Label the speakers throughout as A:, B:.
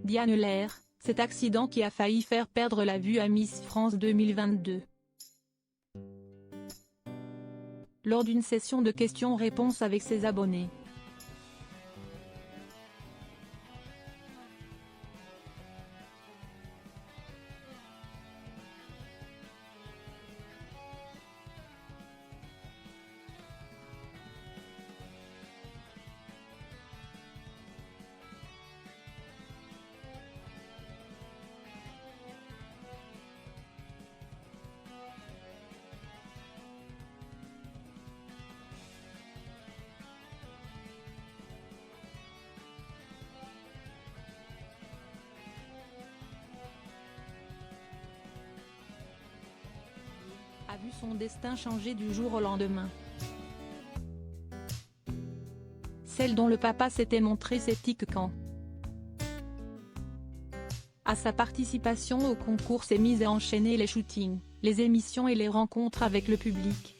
A: Diane Lair, cet accident qui a failli faire perdre la vue à Miss France 2022. Lors d'une session de questions-réponses avec ses abonnés. A vu son destin changer du jour au lendemain. Celle dont le papa s'était montré sceptique quant à sa participation au concours s'est mise à enchaîner les shootings, les émissions et les rencontres avec le public.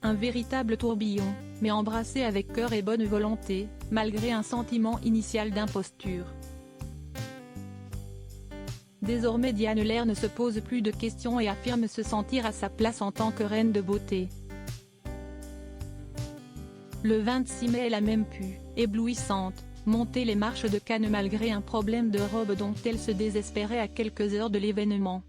A: Un véritable tourbillon, mais embrassé avec cœur et bonne volonté, malgré un sentiment initial d'imposture. Désormais Diane Lair ne se pose plus de questions et affirme se sentir à sa place en tant que reine de beauté. Le 26 mai elle a même pu, éblouissante, monter les marches de Cannes malgré un problème de robe dont elle se désespérait à quelques heures de l'événement.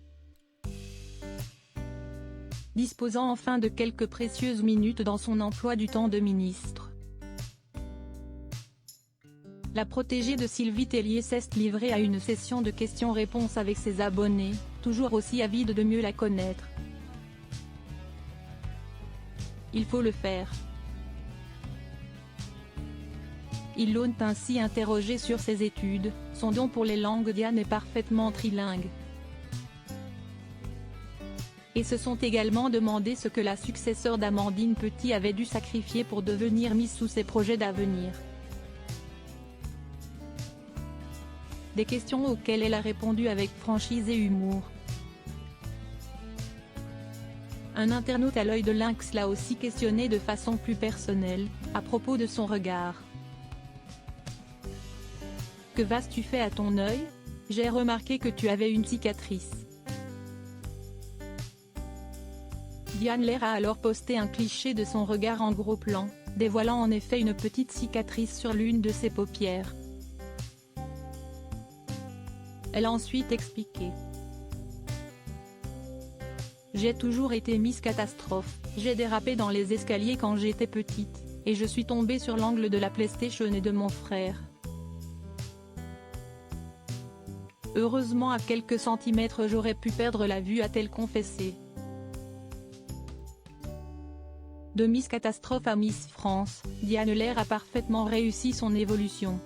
A: Disposant enfin de quelques précieuses minutes dans son emploi du temps de ministre. La protégée de Sylvie Tellier s'est livrée à une session de questions-réponses avec ses abonnés, toujours aussi avides de mieux la connaître. Il faut le faire. Ils l'ont ainsi interrogée sur ses études, son don pour les langues. Diane est parfaitement trilingue. Et se sont également demandé ce que la successeur d'Amandine Petit avait dû sacrifier pour devenir Miss sous ses projets d'avenir. Des questions auxquelles elle a répondu avec franchise et humour. Un internaute à l'œil de lynx l'a aussi questionné de façon plus personnelle, à propos de son regard. Que vas-tu fait à ton œil? J'ai remarqué que tu avais une cicatrice. Diane Lair a alors posté un cliché de son regard en gros plan, dévoilant en effet une petite cicatrice sur l'une de ses paupières. Elle a ensuite expliqué. J'ai toujours été Miss Catastrophe, j'ai dérapé dans les escaliers quand j'étais petite, et je suis tombée sur l'angle de la PlayStation et de mon frère. Heureusement à quelques centimètres j'aurais pu perdre la vue, a-t-elle confessé. De Miss Catastrophe à Miss France, Diane Lair a parfaitement réussi son évolution.